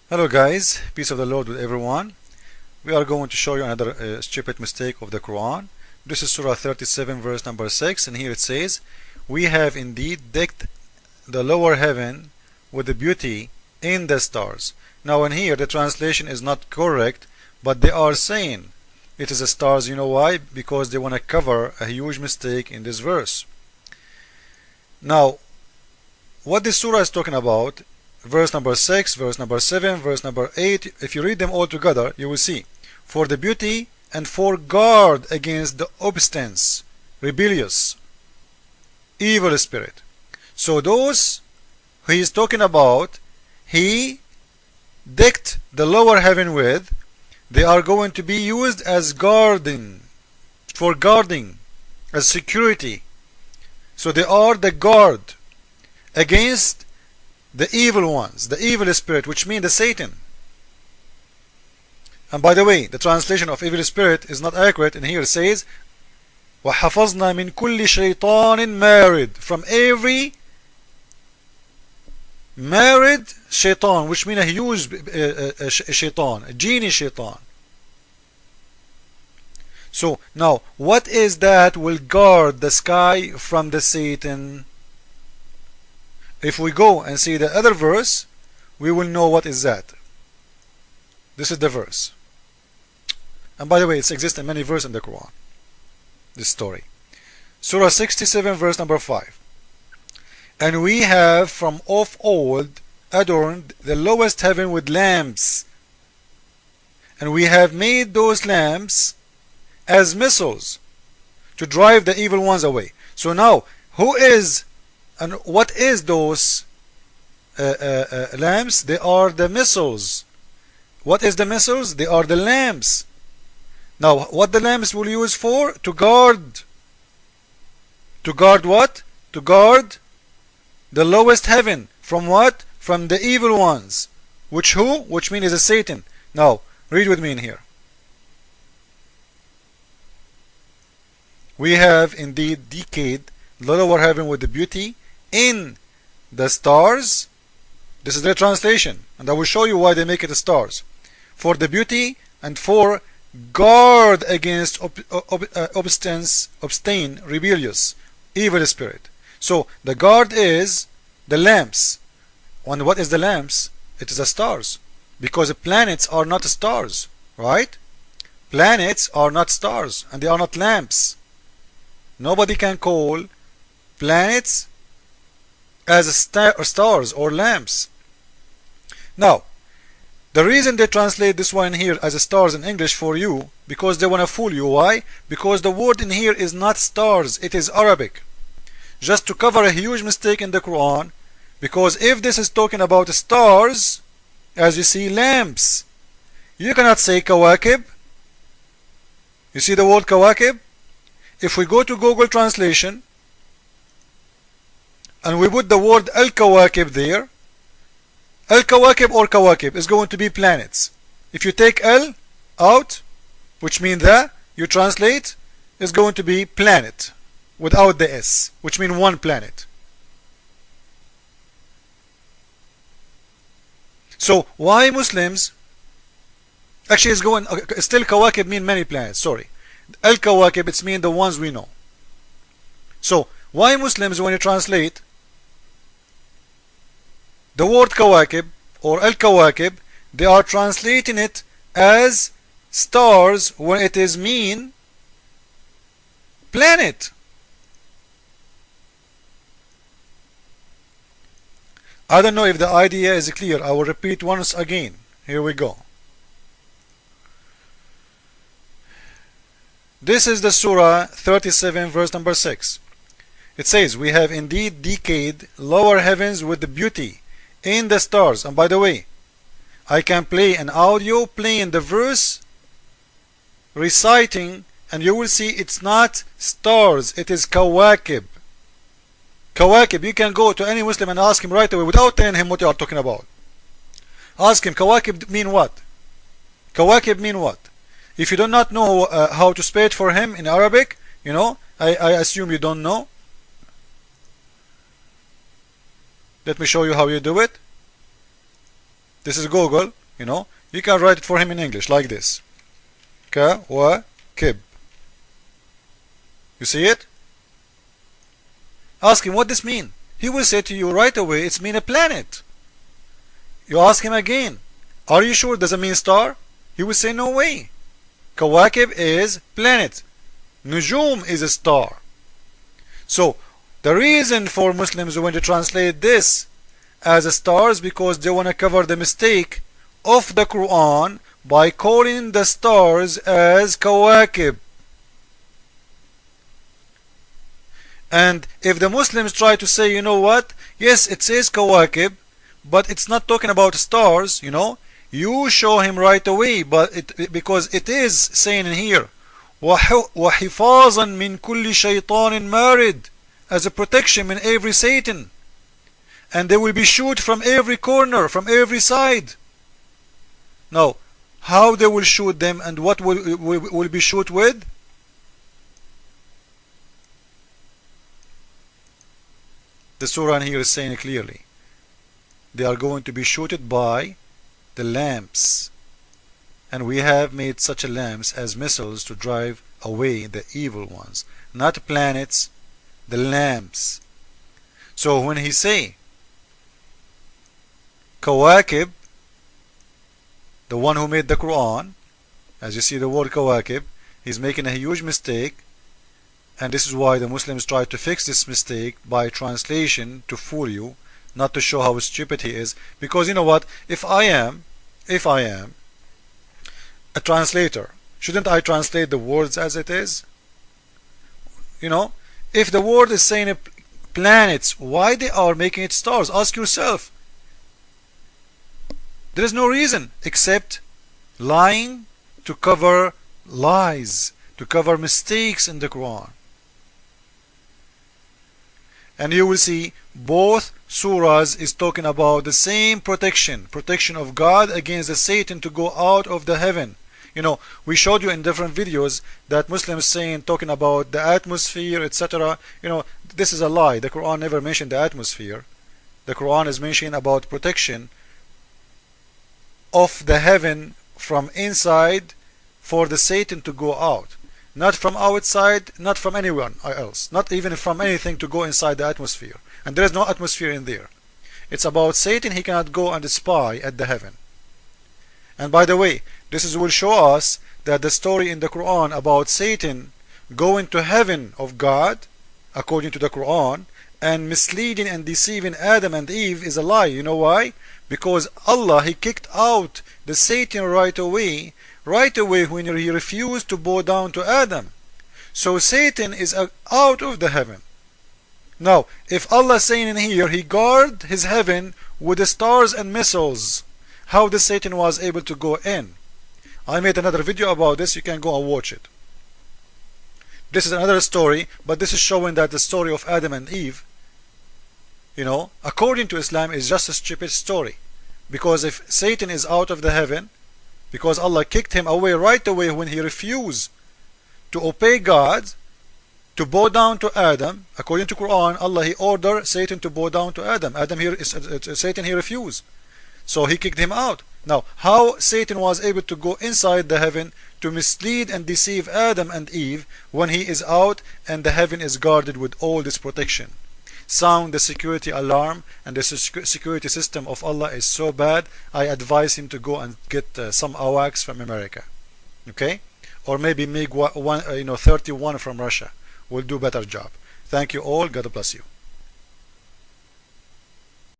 Hello guys, peace of the Lord with everyone. We are going to show you another stupid mistake of the Quran. This is Surah 37 verse number 6, and here it says, "We have indeed decked the lower heaven with the beauty in the stars." Now in here the translation is not correct, but they are saying it is the stars. You know why? Because they want to cover a huge mistake in this verse. Now what this surah is talking about, verse number 6, verse number 7, verse number 8, if you read them all together, you will see, for the beauty and for guard against the obstinate, rebellious, evil spirit. So those who he is talking about, he decked the lower heaven with, they are going to be used as guarding, for guarding, as security. So they are the guard against the evil ones, the evil spirit, which means the Satan. And by the way, the translation of evil spirit is not accurate, and here it says وَحَفَظْنَا مِن كُلِّ شَيْطَانٍ مَارِدٍ, from every married shaitan, which means a huge shaitan, a genie shaitan. So now what is that will guard the sky from the Satan? If we go and see the other verse, we will know what is that. This is the verse. And by the way, it exists in many verses in the Quran, this story. Surah 67 verse number 5. And we have from of old adorned the lowest heaven with lamps, and we have made those lamps as missiles to drive the evil ones away. So now, who is and what is those lamps? They are the missiles. What is the missiles? They are the lamps. Now what the lamps will use for? To guard. To guard what? To guard the lowest heaven. From what? From the evil ones. Which who? Which means is a Satan. Now read with me in here. We have indeed decayed the lower heaven with the beauty in the stars. This is their translation, and I will show you why they make it the stars. For the beauty and for guard against obstinate, rebellious, evil spirit. So the guard is the lamps. And what is the lamps? It is the stars, because the planets are not stars, right? Planets are not stars, and they are not lamps. Nobody can call planets as stars or lamps. Now the reason they translate this one here as stars in English for you, because they want to fool you. Why? Because the word in here is not stars, it is Arabic, just to cover a huge mistake in the Quran. Because if this is talking about stars, as you see, lamps, you cannot say kawakib. You see the word kawakib? If we go to Google translation and we put the word al-kawakib there, al-kawakib or kawakib is going to be planets. If you take al out, which means that you translate, is going to be planet without the s, which means one planet. So why Muslims actually is going, still kawakib mean many planets, sorry. Al-kawakib, it's mean the ones we know. So why Muslims, when you translate the word kawakib or al-kawakib, they are translating it as stars when it is mean planet. I don't know if the idea is clear. I will repeat once again. Here we go. This is the Surah 37 verse number 6. It says, we have indeed decayed lower heavens with the beauty in the stars. And by the way, I can play an audio playing the verse reciting, and you will see it's not stars, it is kawakib. Kawakib, you can go to any Muslim and ask him right away without telling him what you are talking about. Ask him, kawakib mean what? Kawakib mean what? If you do not know how to spell it for him in Arabic, you know, I assume you don't know. Let me show you how you do it. This is Google, you can write it for him in English like this. Kawakib. You see it? Ask him what this mean. He will say to you right away, it's mean a planet. You ask him again, are you sure it doesn't mean star? He will say no way. Kawakib is planet. Nujum is a star. So the reason for Muslims when they translate this as a star is because they want to cover the mistake of the Quran by calling the stars as Kawakib. And if the Muslims try to say, you know what, yes, it says Kawakib, but it's not talking about stars, you show him right away, because it is saying in here, وَحِفَاظًا مِنْ كُلِّ شَيْطَانٍ مَارِدٍ, as a protection in every Satan, and they will be shoot from every corner, from every side. Now, how they will shoot them and what will be shoot with? The surah here is saying clearly, they are going to be shooted by the lamps, and we have made such a lamps as missiles to drive away the evil ones, not planets, the lamps. So when he say Kawakib, the one who made the Quran, as you see the word Kawakib, he's making a huge mistake. And this is why the Muslims try to fix this mistake by translation to fool you, not to show how stupid he is. Because you know what? If I am a translator, shouldn't I translate the words as it is? If the word is saying planets, why they are making it stars? Ask yourself. There is no reason except lying to cover lies, to cover mistakes in the Quran. And you will see both surahs is talking about the same protection of God against the Satan to go out of the heaven. We showed you in different videos that Muslims talking about the atmosphere, etc. This is a lie. The Quran never mentioned the atmosphere. The Quran is mentioning about protection of the heaven from inside for the Satan to go out. Not from outside, not from anyone else, not even from anything to go inside the atmosphere. And there is no atmosphere in there. It's about Satan. He cannot go and spy at the heaven. And by the way, this will show us that the story in the Quran about Satan going to heaven of God, according to the Quran, and misleading and deceiving Adam and Eve is a lie. You know why? Because Allah, He kicked out the Satan right away when he refused to bow down to Adam. So Satan is out of the heaven. Now, if Allah saying in here, He guard His heaven with the stars and missiles, how the Satan was able to go in? I made another video about this. You can go and watch it. This is another story, but this is showing that the story of Adam and Eve, according to Islam, is just a stupid story. Because if Satan is out of the heaven, because Allah kicked him away right away when he refused to obey God, to bow down to Adam, according to Quran, Allah, He ordered Satan to bow down to Adam. Satan, he refused. So He kicked him out. Now, how Satan was able to go inside the heaven to mislead and deceive Adam and Eve when he is out and the heaven is guarded with all this protection? Sound the security alarm, and the security system of Allah is so bad. I advise him to go and get some AWACS from America, okay, or maybe MiG 31 from Russia will do better job. Thank you all. God bless you.